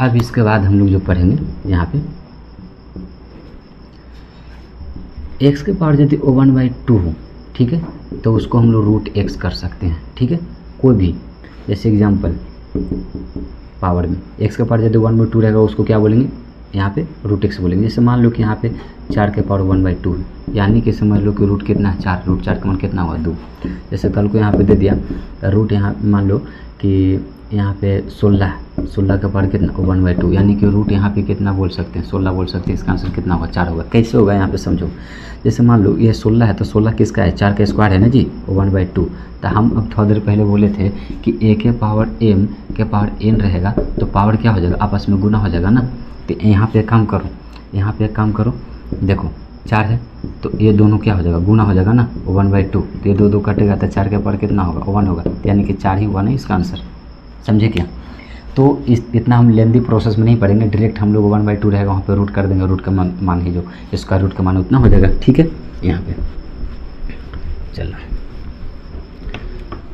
अब इसके बाद हम लोग जो पढ़ेंगे यहाँ पे x के पावर यदि 1/2 हो, ठीक है, तो उसको हम लोग रूट x कर सकते हैं, ठीक है। कोई भी जैसे एग्जांपल पावर में x का पावर यदि 1/2 रहेगा उसको क्या बोलेंगे, यहाँ पे रूट x बोलेंगे। जैसे मान लो कि यहाँ पे 4 के पावर 1/2 है, यानी कि समझ लो कि रूट कितना है 4, रूट 4 का मान कितना हुआ 2। जैसे कल को यहाँ पे दे दिया रूट, यहाँ मान लो कि यहाँ पे 16 का पावर कितना 1/2, यानी कि रूट यहाँ पे कितना बोल सकते हैं 16 बोल सकते हैं। इसका आंसर कितना होगा 4 होगा। कैसे होगा यहाँ पे समझो, जैसे मान लो ये 16 है तो 16 किसका है 4 का स्क्वायर है ना जी 1/2। तो हम अब थोड़ी देर पहले बोले थे कि a के पावर m के पावर n रहेगा तो पावर क्या हो जाएगा आपस में गुना हो जाएगा ना। तो यहाँ पे काम करो, यहाँ पे काम करो, देखो 4 है तो ये दोनों क्या हो जाएगा गुना हो जाएगा ना 1/2। तो ये 2 2 कटेगा तो 4 के पावर कितना होगा 1 होगा, यानी कि 4 ही हुआ ना इसका आंसर। समझे क्या। तो इतना हम लेंदी प्रोसेस में नहीं पढ़ेंगे, डायरेक्ट हम लोग 1/2 रहेगा वहाँ पे रूट कर देंगे, रूट का मान ही जो इसका रूट का मान उतना हो जाएगा, ठीक है। यहाँ पे चलो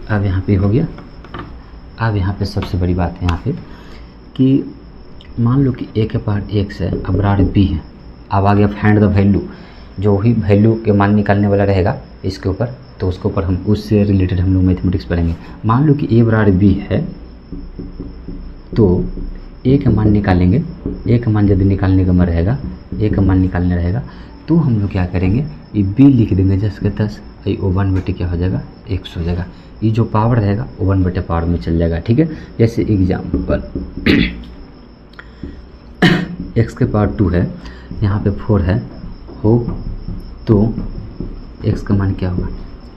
अब यहाँ पे हो गया। अब यहाँ पे सबसे बड़ी बात है यहाँ पे कि मान लो कि a के पावर x है, अब बराबर b है। अब आ गया फाइंड द वैल्यू, जो ही वैल्यू के मान निकालने वाला रहेगा इसके ऊपर, तो उसके ऊपर हम उससे रिलेटेड हम लोग मैथमेटिक्स पढ़ेंगे। मान लो कि a बराबर b है तो a का मान निकालेंगे, a का मान यदि निकालने का मन रहेगा, a का मान निकालने रहेगा तो हम लोग क्या करेंगे ये b लिख देंगे 10 के 10, ये 1/, क्या हो जाएगा x हो जाएगा। ये जो पावर रहेगा 1/, पावर में चल जाएगा, ठीक है। जैसे एग्जाम्पल x के पावर 2 है, यहाँ पे 4 है हो तो x का मान क्या होगा,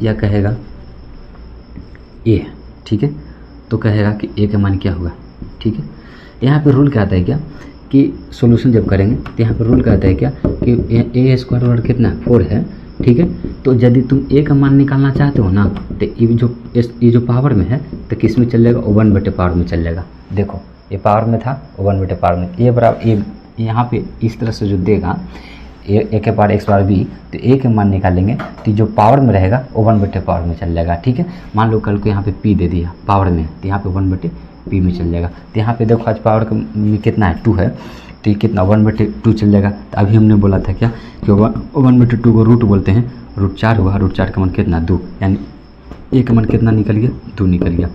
या कहेगा a है, ठीक है, तो कहेगा कि a का मान क्या होगा, ठीक है। यहाँ पे रूल क्या आता है क्या कि सॉल्यूशन जब करेंगे तो यहाँ पे रूल क्या आता है क्या कि a स्क्वायर बराबर कितना 4 है, ठीक है। तो यदि तुम a का मान निकालना चाहते हो ना तो ये जो पावर में है तो किस में चल जाएगा 1/, पावर में चल जाएगा। देखो ये पावर में था 1/, पावर में, a बराबर a यहाँ पे इस तरह से जो देगा a के पावर x बराबर b, तो a के मान निकालेंगे तो जो पावर में रहेगा 1/, पावर में चल जाएगा, ठीक है। मान लो कल को यहाँ पे p दे दिया पावर में तो यहाँ पे 1/, p में चल जाएगा। तो यहाँ पे देखो आज पावर में कितना है 2 है तो ये कितना 1/2 चल जाएगा। तो अभी हमने बोला था क्या कि 1/2 को रूट बोलते हैं, रूट 4 हुआ, रूट 4 का मान कितना 2, यानी a का मान कितना निकल गया 2 निकल गया।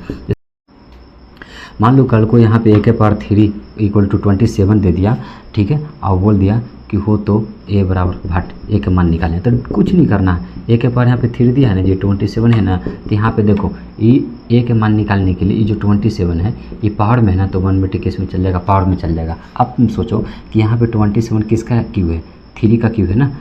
मान लो कल को यहाँ पे a के पावर 3 = 27 दे दिया, ठीक है, और बोल दिया कि हो तो a बराबर भाट a का मान निकालें, तो कुछ नहीं करना है। a के पावर यहाँ पे 3 दिया है ना जी 27 है ना, तो यहाँ पे देखो ये a के मान निकालने के लिए ये जो 27 है ये पावर में है ना तो 1/, किस में चल जाएगा पावर में चल जाएगा। अब तुम सोचो कि यहाँ पे 27 किसका क्यू है 3 का क्यू है ना,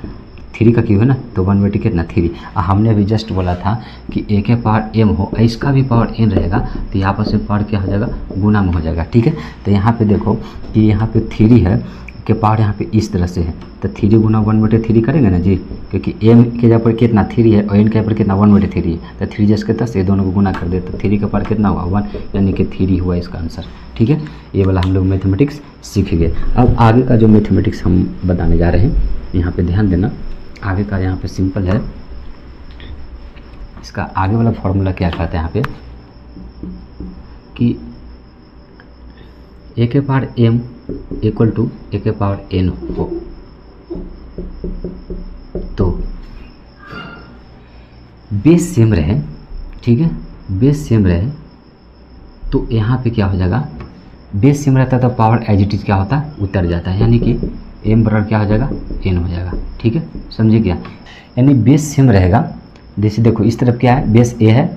3 का क्यू है ना, तो 1/, कितना 3। हमने अभी जस्ट बोला था कि a के पावर m हो इसका भी पावर n रहेगा तो यहाँ पर से पावर क्या हो जाएगा गुना में हो जाएगा, ठीक है। तो यहाँ पे देखो कि यहाँ पे 3 है के पावर यहाँ पे इस तरह से है तो 3 गुना 1/3 करेंगे ना जी, क्योंकि m के जगह पर कितना 3 है और n के पर कितना 1/3 है, तो 3 जैसे 10 ये दोनों को गुना कर दे तो 3 का पावर कितना हुआ 1, यानी कि 3 हुआ इसका आंसर, ठीक है। ये वाला हम लोग मैथमेटिक्स सीख गए। अब आगे का जो मैथमेटिक्स हम बताने जा रहे हैं यहाँ पे ध्यान देना। आगे का यहाँ पे सिंपल है, इसका आगे वाला फॉर्मूला क्या कहता है यहाँ पे कि a के पावर m = a के पावर n हो तो बेस सेम रहे, ठीक है, बेस सेम रहे तो यहाँ पे क्या हो जाएगा, बेस सेम रहता है तो पावर एज इट इज क्या होता है उतर जाता है, यानी कि m बराबर क्या हो जाएगा n हो जाएगा, ठीक है, समझिए क्या। यानी बेस सेम रहेगा, जैसे देखो इस तरफ क्या है बेस a है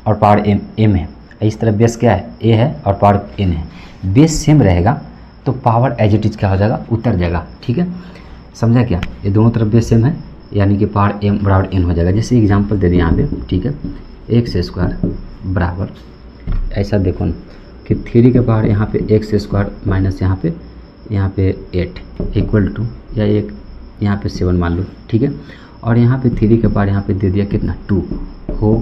और पावर m है, इस तरफ बेस क्या है a है और पावर n है। बेस सेम रहेगा तो पावर एज इट इज क्या हो जाएगा उतर जाएगा, ठीक है, समझा क्या। ये दोनों तरफ बेस सेम है यानी कि पावर m बराबर n हो जाएगा। जैसे एग्जांपल दे दें यहाँ पे, ठीक है, x² बराबर ऐसा देखो ना कि 3 के पावर यहाँ पे x² माइनस यहाँ पे 8 = या एक यहाँ पे 7 मान लो, ठीक है, और यहाँ पे 3 के पावर यहाँ पे दे दिया कितना 2 हो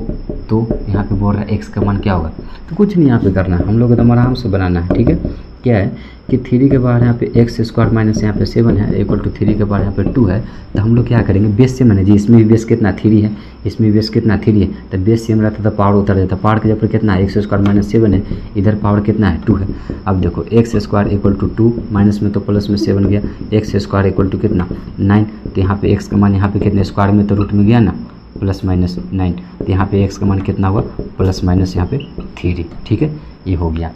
तो यहाँ पे बोल रहा है x का मान क्या होगा। तो कुछ नहीं यहाँ पे करना है, हम लोग एकदम आराम से बनाना है, ठीक है। क्या है कि 3 के बाहर यहाँ पे एक्स स्क्वायर माइनस यहाँ पे 7 है इक्वल टू 3 के बाहर यहाँ पे 2 है, तो हम लोग क्या करेंगे, बेस सेम है जी, इसमें भी बेस कितना 3 है, इसमें भी बेस कितना 3 है, तो बेस सेम रहता तो पावर उतर जाता। पावर के जब पर कितना है, एक्स स्क्वायर माइनस 7 है, इधर पावर कितना है 2 है। अब देखो x square equal to 2 minus में तो प्लस में 7 गया, एक्स स्क्वायर इक्वल टू कितना 9, तो यहाँ पे एक्स का मान यहाँ पे कितने स्क्वायर में तो रूट में गया ना प्लस माइनस 9, तो यहाँ पे एक्स का मान कितना हुआ प्लस माइनस यहाँ पे 3। ठीक है, ये हो गया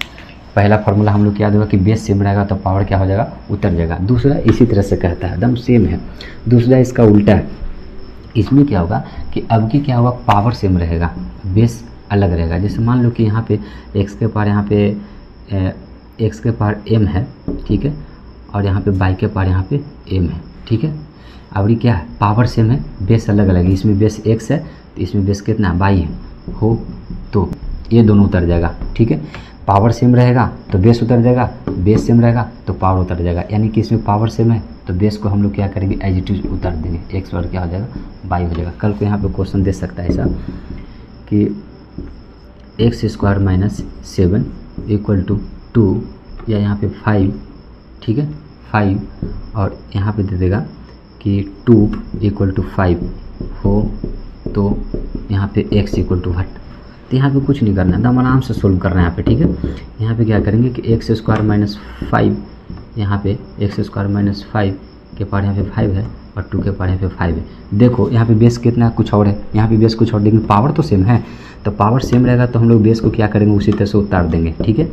पहला फार्मूला हम लोग क्या होगा कि बेस सेम रहेगा तो पावर क्या हो जाएगा उतर जाएगा। दूसरा इसी तरह से कहता है एकदम सेम है, दूसरा इसका उल्टा है। इसमें क्या होगा कि अब की क्या होगा पावर सेम रहेगा, बेस अलग रहेगा। जैसे मान लो कि यहाँ पे एक्स के पार यहाँ पे एक्स के पार m है, ठीक है, और यहाँ पे y के पार यहाँ पे m है, ठीक है। अब ये क्या है पावर सेम है, बेस अलग अलग है, इसमें बेस x है तो इसमें बेस कितना y है हो, तो ये दोनों उतर जाएगा। ठीक है, पावर सेम रहेगा तो बेस उतर जाएगा, बेस सेम रहेगा तो पावर उतर जाएगा, यानी कि इसमें पावर सेम है तो बेस को हम लोग क्या करेंगे एज इट इज उतार देंगे, एक्स और क्या हो जाएगा y हो जाएगा। कल को यहाँ पे क्वेश्चन दे सकता है ऐसा कि x square minus 7 equal to 2 या यहाँ पे 5, ठीक है 5, और यहाँ पे दे देगा कि 2 इक्वल टू 5 हो, तो यहाँ पे x इक्वल टू व्हाट, तो यहाँ पे कुछ नहीं करना है, एकदम आराम से सोल्व करना है यहाँ पे। ठीक है, यहाँ पे क्या करेंगे कि एक्स स्क्वायर माइनस 5, यहाँ पे एक्स स्क्वायर माइनस 5 के पार यहाँ पे 5 है और 2 के पार यहाँ पे 5 है। देखो यहाँ पे बेस कितना कुछ और है, यहाँ पे बेस कुछ और, लेकिन पावर तो सेम है, तो पावर सेम रहेगा तो हम लोग बेस को क्या करेंगे उसी तरह से उतार देंगे। ठीक है,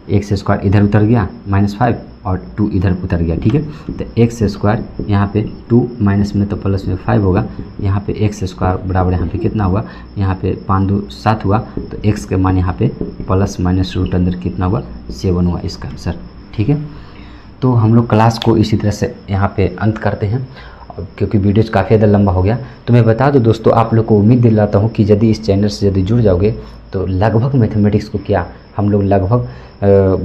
एक्स स्क्वायर इधर उतर गया -5 और 2 इधर उतर गया। ठीक है, तो एक्स स्क्वायर यहाँ पे 2 माइनस में तो प्लस में 5 होगा, यहाँ पे एक्स स्क्वायर बराबर यहाँ पे कितना हुआ, यहाँ पे 5 2 7 हुआ, तो एक्स के मान यहाँ पे प्लस माइनस रूट अंदर कितना हुआ 7 हुआ इसका आंसर। ठीक है, तो हम लोग क्लास को इसी तरह से यहाँ पे अंत करते हैं, क्योंकि वीडियोज काफ़ी ज़्यादा लंबा हो गया। तो मैं बता दूं दोस्तों, आप लोग को उम्मीद दिलाता हूँ कि यदि इस चैनल से यदि जुड़ जाओगे तो लगभग मैथमेटिक्स को क्या हम लोग लगभग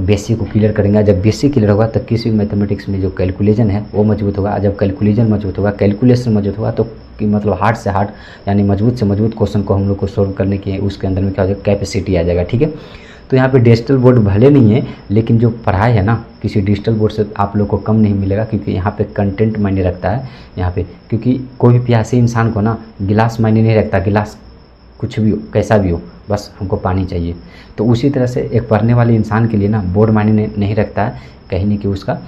बेसिक को क्लियर करेंगे। जब बेसिक क्लियर होगा तो किसी भी मैथमेटिक्स में जो कैलकुलेशन है वो मजबूत होगा, जब कैलकुलेशन मजबूत होगा, कैलकुलेशन मजबूत होगा, तो कि मतलब हार्ड से हार्ड यानी मजबूत से मजबूत क्वेश्चन को हम लोग को सोल्व करने की उसके अंदर में क्या हो जाएगा कैपेसिटी आ जाएगा। ठीक है, तो यहाँ पे डिजिटल बोर्ड भले नहीं है, लेकिन जो पढ़ाई है ना किसी डिजिटल बोर्ड से आप लोग को कम नहीं मिलेगा, क्योंकि यहाँ पे कंटेंट मायने रखता है यहाँ पे, क्योंकि कोई भी प्यासे इंसान को ना गिलास मायने नहीं रखता, गिलास कुछ भी हो कैसा भी हो बस हमको पानी चाहिए। तो उसी तरह से एक पढ़ने वाले इंसान के लिए ना बोर्ड मायने नहीं रखता है, कहीं नहीं कि उसका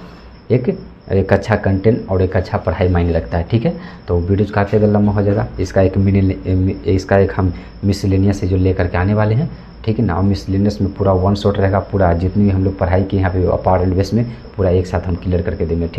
एक अच्छा कंटेंट और एक अच्छा पढ़ाई मायने रखता है। ठीक है, तो वीडियो काफ़ी ज़्यादा लंबा हो जाएगा, इसका एक हम मिसलेनियस से जो लेकर के आने वाले हैं। ठीक है ना, और मिसलेनियस में पूरा 1 शॉट रहेगा, पूरा जितनी भी हम लोग पढ़ाई की यहाँ पे पावर एंड बेस में पूरा एक साथ हम क्लियर करके देंगे। ठीक।